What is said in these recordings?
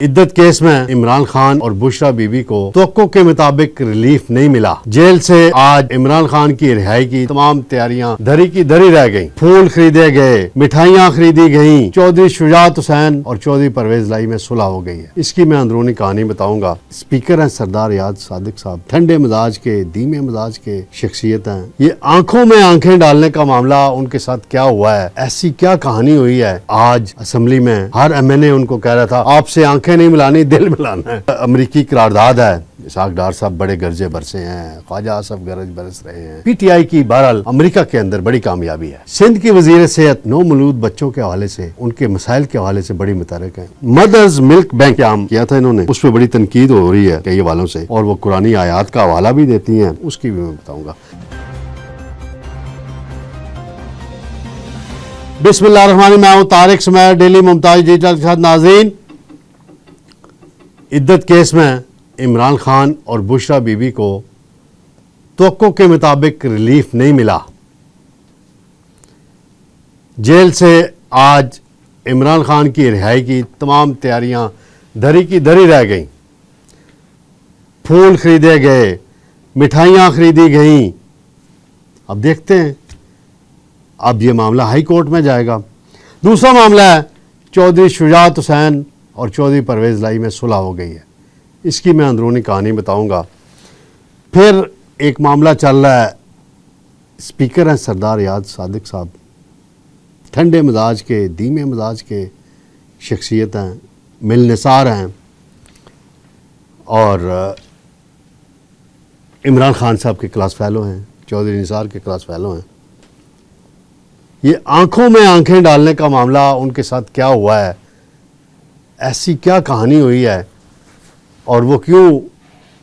عدت کیس میں عمران خان اور بشرا بی بی کو توقع کے مطابق ریلیف نہیں ملا۔ جیل سے آج عمران خان کی رہائی کی تمام تیاریاں دھری کی دھری رہ گئیں۔ پھول خریدے گئے، مٹھائیاں خریدی گئیں، چودھری شجاعت حسین اور چودھری پرویز لائی میں صلح ہو گئی ہے۔ اس کی میں اندرونی کہانی بتاؤں گا۔ اسپیکر ہیں سردار ریاض صادق صاحب، ٹھنڈے مزاج کے، دھیمے مزاج کے شخصیت ہیں۔ یہ آنکھوں میں آنکھیں ڈالنے کا معاملہ ان کے ساتھ کیا ہوا ہے، ایسی کیا کہانی ہوئی ہے۔ آج اسمبلی میں ہر ایم این اے ان کو کہہ رہا تھا آپ سے آنکھیں نہیں ملانی، دل ملانا ہے۔ امریکی قرارداد ہے، اسحاق ڈار صاحب بڑے گرجے برسے ہیں، خواجہ آصف گرج برس رہے ہیں۔ پی ٹی آئی کی بہرحال امریکہ کے اندر بڑی کامیابی ہے۔ سندھ کی وزیر صحت نومولود بچوں کے حوالے سے، ان کے مسائل کے حوالے سے بڑی متحرک ہیں۔ مدرز ملک بینک قیام کیا تھا انہوں نے، اس پہ بڑی تنقید ہو رہی ہے کئی حوالوں سے، اور وہ قرآنی آیات کا حوالہ بھی دیتی ہیں، اس کی بھی میں بتاؤں گا۔ بسم اللہ الرحمن الرحیم، میں ہوں طارق سمیر، ڈیلی ممتاز ڈیجیٹل کے ساتھ۔ ناظرین، عدت کیس میں عمران خان اور بشرا بی بی کو توقع کے مطابق ریلیف نہیں ملا۔ جیل سے آج عمران خان کی رہائی کی تمام تیاریاں دھری کی دھری رہ گئیں۔ پھول خریدے گئے، مٹھائیاں خریدی گئیں۔ اب دیکھتے ہیں، اب یہ معاملہ ہائی کورٹ میں جائے گا۔ دوسرا معاملہ ہے چودھری شجاعت حسین اور چودھری پرویز لائی میں صلح ہو گئی ہے۔ اس کی میں اندرونی کہانی بتاؤں گا۔ پھر ایک معاملہ چل رہا ہے، اسپیکر ہیں سردار ریاض صادق صاحب، ٹھنڈے مزاج کے، دھیمے مزاج کے شخصیت ہیں، ملنسار ہیں، اور عمران خان صاحب کے کلاس فیلو ہیں، چودھری نثار کے کلاس فیلو ہیں۔ یہ آنکھوں میں آنکھیں ڈالنے کا معاملہ ان کے ساتھ کیا ہوا ہے، ایسی کیا کہانی ہوئی ہے، اور وہ کیوں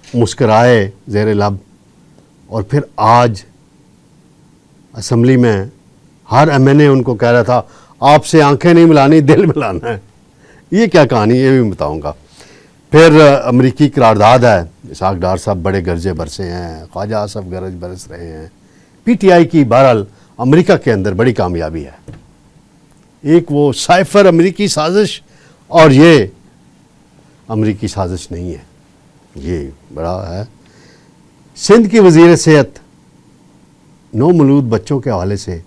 مسکرائے زیر لب، اور پھر آج اسمبلی میں ہر ایم این اے ان کو کہہ رہا تھا آپ سے آنکھیں نہیں ملانی، دل ملانا ہے۔ یہ کیا کہانی، یہ بھی بتاؤں گا۔ پھر امریکی قرارداد ہے، اسحاق ڈار صاحب بڑے گرجے برسے ہیں، خواجہ آصف گرج برس رہے ہیں۔ پی ٹی آئی کی بہرحال امریکہ کے اندر بڑی کامیابی ہے۔ ایک وہ سائفر امریکی سازش، اور یہ امریکی سازش نہیں ہے، یہ بڑا ہے۔ سندھ کی وزیر صحت نومولود بچوں کے حوالے سے،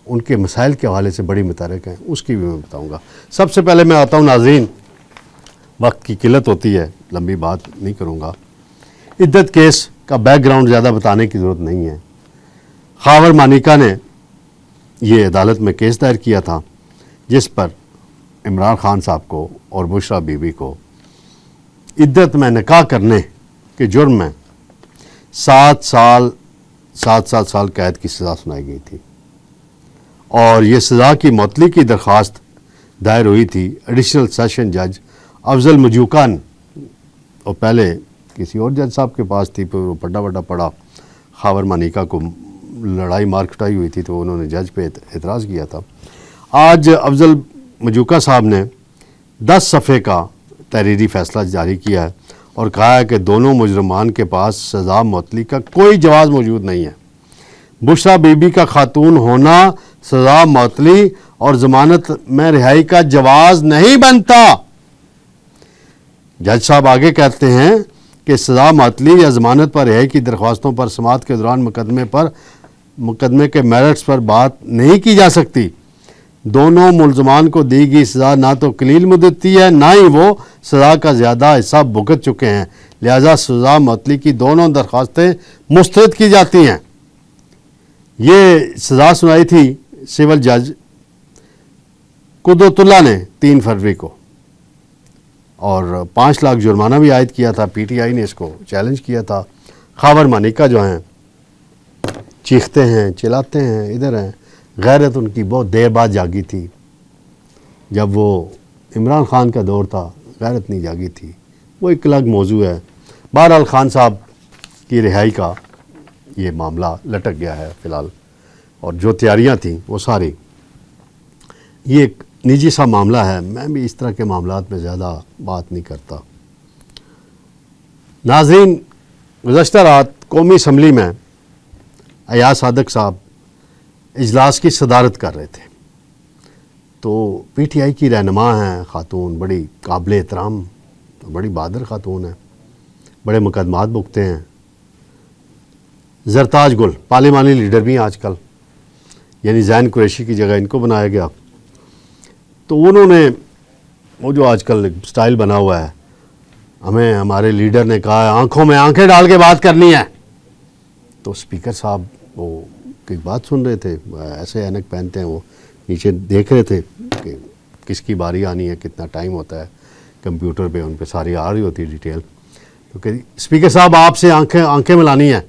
ان کے مسائل کے حوالے سے بڑی متحرک ہیں، اس کی بھی میں بتاؤں گا۔ سب سے پہلے میں آتا ہوں، ناظرین وقت کی قلت ہوتی ہے، لمبی بات نہیں کروں گا۔ عدت کیس کا بیک گراؤنڈ زیادہ بتانے کی ضرورت نہیں ہے۔ خاور مانیکا نے یہ عدالت میں کیس دائر کیا تھا، جس پر عمران خان صاحب کو اور بشرا بی بی کو عدت میں نکاح کرنے کے جرم میں 7 سال قید کی سزا سنائی گئی تھی، اور یہ سزا کی معطلی کی درخواست دائر ہوئی تھی ایڈیشنل سیشن جج افضل مجوکا نے، اور پہلے کسی اور جج صاحب کے پاس تھی، پھر وہ پڑا پڑا خاور مانیکا کو لڑائی مار کٹائی ہوئی تھی، تو انہوں نے جج پہ اعتراض کیا تھا۔ آج افضل مجوکا صاحب نے 10 صفحے کا تحریری فیصلہ جاری کیا ہے، اور کہا ہے کہ دونوں مجرمان کے پاس سزا معطلی کا کوئی جواز موجود نہیں ہے۔ بشرا بی بی کا خاتون ہونا سزا معطلی اور ضمانت میں رہائی کا جواز نہیں بنتا۔ جج صاحب آگے کہتے ہیں کہ سزا معطلی یا ضمانت پر رہائی کی درخواستوں پر سماعت کے دوران مقدمے کے میرٹس پر بات نہیں کی جا سکتی۔ دونوں ملزمان کو دی گئی سزا نہ تو قلیل مدتی ہے، نہ ہی وہ سزا کا زیادہ حصہ بھگت چکے ہیں، لہذا سزا معطلی کی دونوں درخواستیں مسترد کی جاتی ہیں۔ یہ سزا سنائی تھی سول جج قدرت اللہ نے 3 فروری کو، اور 5 لاکھ جرمانہ بھی عائد کیا تھا۔ پی ٹی آئی نے اس کو چیلنج کیا تھا۔ خاور مانیکا جو ہیں چیختے ہیں، چلاتے ہیں، ادھر ہیں، غیرت ان کی بہت دیر بعد جاگی تھی۔ جب وہ عمران خان کا دور تھا، غیرت نہیں جاگی تھی، وہ ایک الگ موضوع ہے۔ بہرحال خان صاحب کی رہائی کا یہ معاملہ لٹک گیا ہے فی الحال، اور جو تیاریاں تھیں وہ ساری، یہ ایک نجی سا معاملہ ہے، میں بھی اس طرح کے معاملات میں زیادہ بات نہیں کرتا۔ ناظرین، گزشتہ رات قومی اسمبلی میں ایاز صادق صاحب اجلاس کی صدارت کر رہے تھے۔ تو پی ٹی آئی کی رہنما ہیں خاتون، بڑی قابل احترام، بڑی بہادر خاتون ہیں، بڑے مقدمات بکتے ہیں. زرتاج گل پارلیمانی لیڈر بھی ہیں آج کل، یعنی زین قریشی کی جگہ ان کو بنایا گیا. تو انہوں نے وہ جو آج کل سٹائل بنا ہوا ہے، ہمیں ہمارے لیڈر نے کہا ہے آنکھوں میں آنکھیں ڈال کے بات کرنی ہے. تو اسپیکر صاحب وہ کی بات سن رہے تھے، ایسے اینک پہنتے ہیں، وہ نیچے دیکھ رہے تھے کہ کس کی باری آنی ہے، کتنا ٹائم ہوتا ہے. کمپیوٹر پہ ان پہ ساری آ رہی ہوتی ہے ڈیٹیل. تو کہ اسپیکر صاحب آپ سے آنکھیں ملانی ہیں.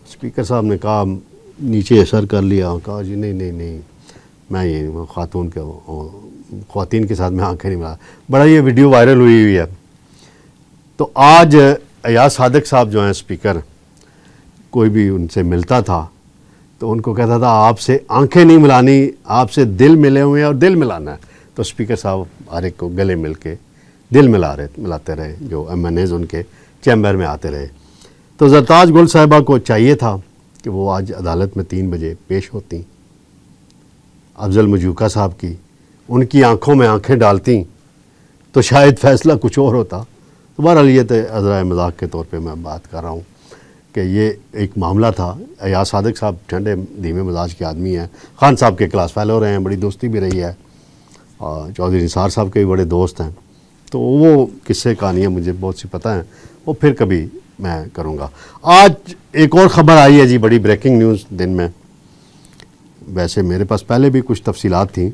اسپیکر صاحب نے کہا، نیچے اثر کر لیا، کہا جی نہیں میں یہ خواتین کے ساتھ میں آنکھیں نہیں ملا. بڑا یہ ویڈیو وائرل ہوئی ہے. تو آج ایاز صادق صاحب جو ہیں اسپیکر، کوئی بھی ان سے ملتا تھا تو ان کو کہتا تھا آپ سے آنکھیں نہیں ملانی، آپ سے دل ملے ہوئے ہیں اور دل ملانا ہے. تو اسپیکر صاحب ہر ایک کو گلے مل کے دل ملاتے رہے، جو ایم این ایز ان کے چیمبر میں آتے رہے. تو زرتاج گل صاحبہ کو چاہیے تھا کہ وہ آج عدالت میں 3 بجے پیش ہوتی، افضل مجوکا صاحب ان کی آنکھوں میں آنکھیں ڈالتی تو شاید فیصلہ کچھ اور ہوتا. تو بہرحال یہ تو عذرائے مذاق کے طور پہ میں بات کر رہا ہوں کہ یہ ایک معاملہ تھا. ایاز صادق صاحب ٹھنڈے دھیمے مزاج کے آدمی ہیں، خان صاحب کے کلاس فیلو رہے ہیں، بڑی دوستی بھی رہی ہے، اور چودھری نثار صاحب کے بھی بڑے دوست ہیں. تو وہ قصے کہانیاں مجھے بہت سی پتہ ہیں، وہ پھر کبھی میں کروں گا. آج ایک اور خبر آئی ہے جی، بڑی بریکنگ نیوز دن میں. ویسے میرے پاس پہلے بھی کچھ تفصیلات تھیں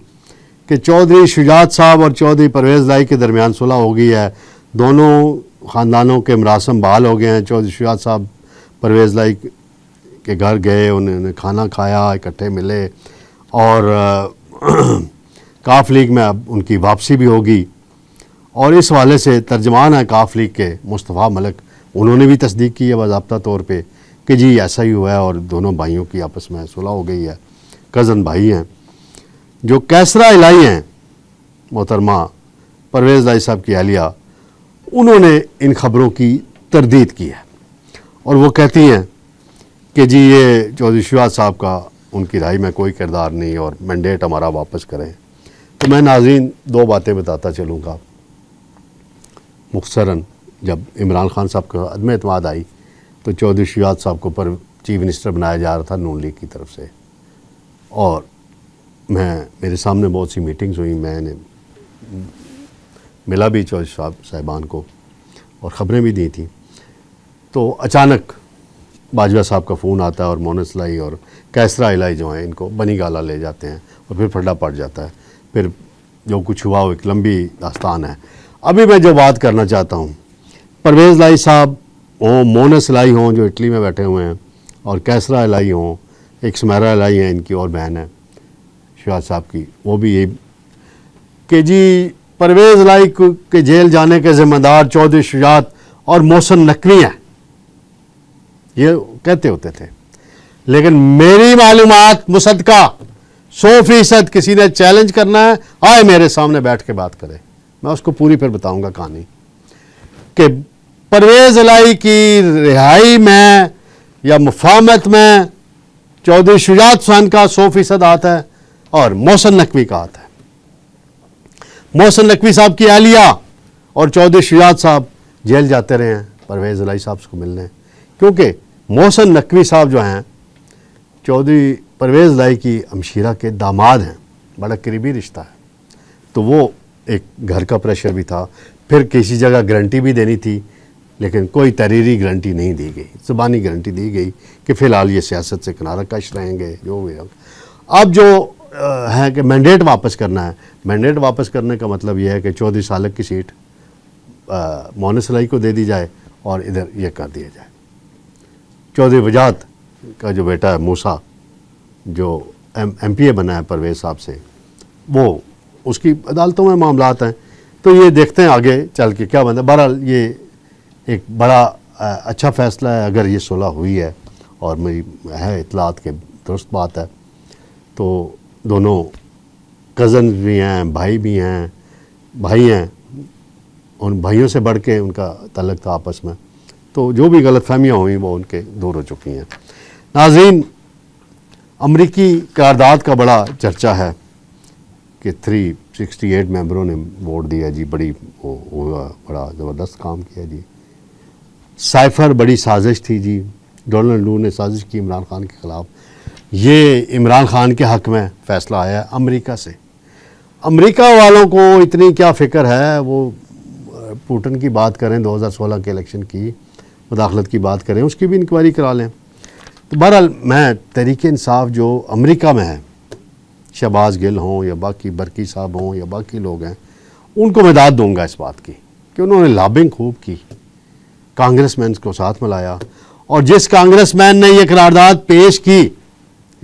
کہ چودھری شجاعت صاحب اور چودھری پرویز لائی کے درمیان صلح ہو گئی ہے. دونوں خاندانوں کے مراسم بحال ہو گئے ہیں. چودھری شجاعت صاحب پرویز لائی کے گھر گئے، انہوں نے کھانا کھایا، اکٹھے ملے، اور کاف لیگ میں اب ان کی واپسی بھی ہوگی. اور اس حوالے سے ترجمان ہے کاف لیگ کے مصطفیٰ ملک، انہوں نے بھی تصدیق کی ہے باضابطہ طور پہ کہ جی ایسا ہی ہوا ہے اور دونوں بھائیوں کی آپس میں صلح ہو گئی ہے. کزن بھائی ہیں. جو کیسرا الہی ہیں محترمہ پرویز لائی صاحب کی اہلیہ، انہوں نے ان خبروں کی تردید کی ہے اور وہ کہتی ہیں کہ جی یہ چودھری شجاعت صاحب کا ان کی رہائی میں کوئی کردار نہیں اور مینڈیٹ ہمارا واپس کریں. تو میں ناظرین 2 باتیں بتاتا چلوں گا مختصراً. جب عمران خان صاحب کا عدم اعتماد آئی تو چودھری شجاعت صاحب کو چیف منسٹر بنایا جا رہا تھا نون لیگ کی طرف سے، اور میرے سامنے بہت سی میٹنگز ہوئیں، میں نے ملا بھی چودھری صاحبان کو اور خبریں بھی دی تھیں. تو اچانک باجوہ صاحب کا فون آتا ہے اور مونس الہی اور کیسرا الہی جو ہیں ان کو بنی گالا لے جاتے ہیں اور پھر پھڈا پڑ جاتا ہے. پھر جو کچھ ہوا وہ ایک لمبی داستان ہے. ابھی میں جو بات کرنا چاہتا ہوں، پرویز لائی صاحب ہوں، مونس الہی ہوں جو اٹلی میں بیٹھے ہوئے ہیں، اور کیسرا الہی ہوں، ایک سمیرا الہی ہیں ان کی اور بہن ہے شجاعت صاحب کی، وہ بھی یہی کہ جی پرویز الہی کے جیل جانے کے ذمہ دار چودھری شجاعت اور محسن نقوی ہیں، یہ کہتے ہوتے تھے. لیکن میری معلومات مصدقہ 100% کسی نے چیلنج کرنا ہے، آئے میرے سامنے بیٹھ کے بات کرے، میں اس کو پوری پھر بتاؤں گا کہانی کہ پرویز الہی کی رہائی میں یا مفاہمت میں چودھری شجاعت صاحب کا 100% ہاتھ ہے اور محسن نقوی کا ہاتھ ہے. محسن نقوی صاحب کی اہلیہ اور چودھری شجاعت صاحب جیل جاتے رہے ہیں پرویز الہی صاحب کو ملنے، کیونکہ محسن نقوی صاحب جو ہیں چودھری پرویز الہی کی ہمشیرہ کے داماد ہیں، بڑا قریبی رشتہ ہے. تو وہ ایک گھر کا پریشر بھی تھا، پھر کسی جگہ گارنٹی بھی دینی تھی، لیکن کوئی تحریری گارنٹی نہیں دی گئی، زبانی گارنٹی دی گئی کہ فی الحال یہ سیاست سے کنارہ کش رہیں گے جو بھی. اب جو ہے کہ مینڈیٹ واپس کرنا ہے، مینڈیٹ واپس کرنے کا مطلب یہ ہے کہ چودھری سالک کی سیٹ مونس الہی کو دے دی جائے اور ادھر یہ کر دیا جائے. چودھری وجاہت کا جو بیٹا ہے موسیٰ، جو ایم پی اے بنا ہے پرویز صاحب سے، وہ اس کی عدالتوں میں معاملات ہیں. تو یہ دیکھتے ہیں آگے چل کے کیا بنتا ہے. بہرحال یہ ایک بڑا اچھا فیصلہ ہے اگر یہ صلح ہوئی ہے، اور میری ہے اطلاعات کے درست بات ہے. تو دونوں کزن بھی ہیں، بھائی بھی ہیں، بھائی ہیں، ان بھائیوں سے بڑھ کے ان کا تعلق تھا آپس میں. تو جو بھی غلط فہمیاں ہوئیں وہ ان کے دور ہو چکی ہیں. ناظرین، امریکی قرارداد کا بڑا چرچا ہے کہ 368 ممبروں نے ووٹ دیا جی، بڑا زبردست کام کیا جی. سائفر بڑی سازش تھی جی، ڈونلڈ لو نے سازش کی عمران خان کے خلاف. یہ عمران خان کے حق میں فیصلہ آیا ہے امریکہ سے. امریکہ والوں کو اتنی کیا فکر ہے، وہ پوٹن کی بات کریں، 2016 کے الیکشن کی مداخلت کی بات کریں، اس کی بھی انکوائری کرا لیں. تو بہرحال میں تحریک انصاف جو امریکہ میں ہے، شہباز گل ہوں یا باقی برکی صاحب ہوں یا باقی لوگ ہیں، ان کو میں داد دوں گا اس بات کی کہ انہوں نے لابنگ خوب کی، کانگریس مینس کو ساتھ ملایا. اور جس کانگریس مین نے یہ قرارداد پیش کی،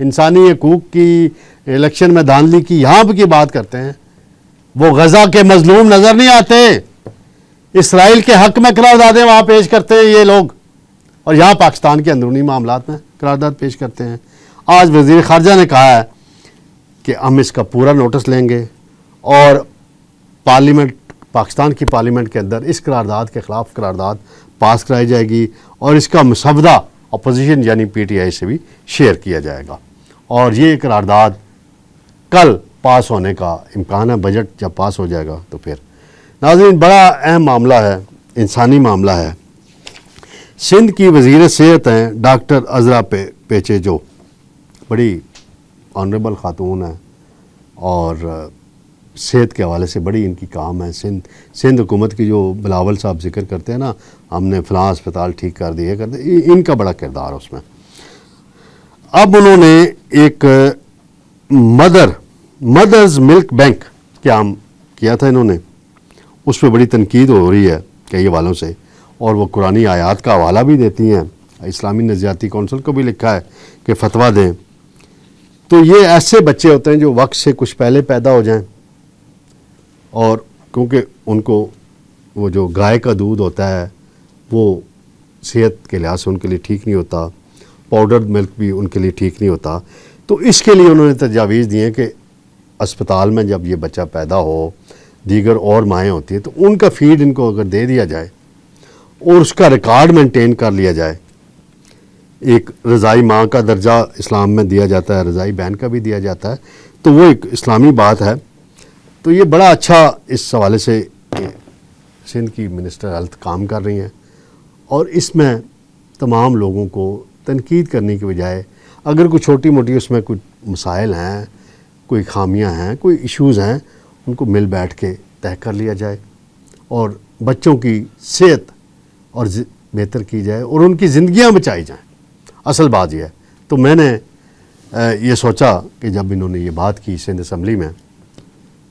انسانی حقوق کی الیکشن میں دھاندلی کی، یہاں کی بات کرتے ہیں، وہ غزہ کے مظلوم نظر نہیں آتے. اسرائیل کے حق میں قراردادیں وہاں پیش کرتے ہیں یہ لوگ، اور یہاں پاکستان کے اندرونی معاملات میں قرارداد پیش کرتے ہیں. آج وزیر خارجہ نے کہا ہے کہ ہم اس کا پورا نوٹس لیں گے اور پاکستان کی پارلیمنٹ کے اندر اس قرارداد کے خلاف قرارداد پاس کرائی جائے گی، اور اس کا مسودہ اپوزیشن یعنی پی ٹی آئی سے بھی شیئر کیا جائے گا. اور یہ قرارداد کل پاس ہونے کا امکان ہے. بجٹ جب پاس ہو جائے گا تو پھر ناظرین بڑا اہم معاملہ ہے، انسانی معاملہ ہے. سندھ کی وزیر صحت ہیں ڈاکٹر عذرا پیچے، جو بڑی آنریبل خاتون ہیں اور صحت کے حوالے سے بڑی ان کی کام ہے. سندھ حکومت کی جو بلاول صاحب ذکر کرتے ہیں نا، ہم نے فلاں اسپتال ٹھیک کر دیے ان کا بڑا کردار ہے اس میں. اب انہوں نے ایک مدرز ملک بینک قیام کیا تھا، انہوں نے اس پہ بڑی تنقید ہو رہی ہے کئی حوالوں سے، اور وہ قرآنی آیات کا حوالہ بھی دیتی ہیں. اسلامی نظریاتی کونسل کو بھی لکھا ہے کہ فتویٰ دیں. تو یہ ایسے بچے ہوتے ہیں جو وقت سے کچھ پہلے پیدا ہو جائیں، اور کیونکہ ان کو وہ جو گائے کا دودھ ہوتا ہے وہ صحت کے لحاظ سے ان کے لیے ٹھیک نہیں ہوتا، پاؤڈرڈ ملک بھی ان کے لیے ٹھیک نہیں ہوتا. تو اس کے لیے انہوں نے تجاویز دی ہیں کہ اسپتال میں جب یہ بچہ پیدا ہو، دیگر اور مائیں ہوتی ہیں، تو ان کا فیڈ ان کو اگر دے دیا جائے اور اس کا ریکارڈ مینٹین کر لیا جائے. ایک رضائی ماں کا درجہ اسلام میں دیا جاتا ہے، رضائی بہن کا بھی دیا جاتا ہے، تو وہ ایک اسلامی بات ہے. تو یہ بڑا اچھا اس حوالے سے سندھ کی منسٹر ہیلتھ کام کر رہی ہیں، اور اس میں تمام لوگوں کو تنقید کرنے کی بجائے اگر کوئی چھوٹی موٹی اس میں کوئی مسائل ہیں، کوئی خامیاں ہیں، کوئی ایشوز ہیں، ان کو مل بیٹھ کے طے کر لیا جائے اور بچوں کی صحت اور بہتر کی جائے اور ان کی زندگیاں بچائی جائیں. اصل بات یہ ہے. تو میں نے یہ سوچا کہ جب انہوں نے یہ بات کی سندھ اسمبلی میں،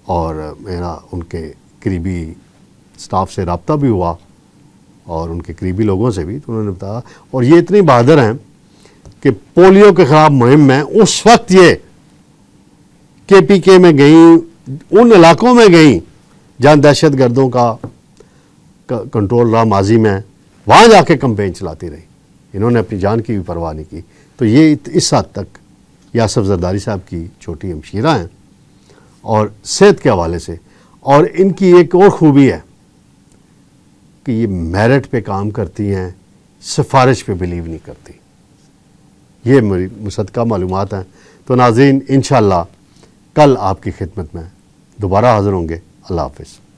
اور میرا ان کے قریبی سٹاف سے رابطہ بھی ہوا اور ان کے قریبی لوگوں سے بھی، تو انہوں نے بتایا، اور یہ اتنی بہادر ہیں کہ پولیو کے خلاف مہم میں اس وقت یہ کے پی کے میں گئیں، ان علاقوں میں گئیں جہاں دہشت گردوں کا کنٹرول رہا ماضی میں، وہاں جا کے کمپین چلاتی رہی. انہوں نے اپنی جان کی بھی پرواہ نہیں کی. تو یہ اس حد تک یاسف زرداری صاحب کی چھوٹی ہمشیرہ ہیں اور صحت کے حوالے سے. اور ان کی ایک اور خوبی ہے کہ یہ میرٹ پہ کام کرتی ہیں، سفارش پہ بلیو نہیں کرتی. یہ میری مصدقہ معلومات ہیں. تو ناظرین انشاءاللہ کل آپ کی خدمت میں دوبارہ حاضر ہوں گے. اللہ حافظ.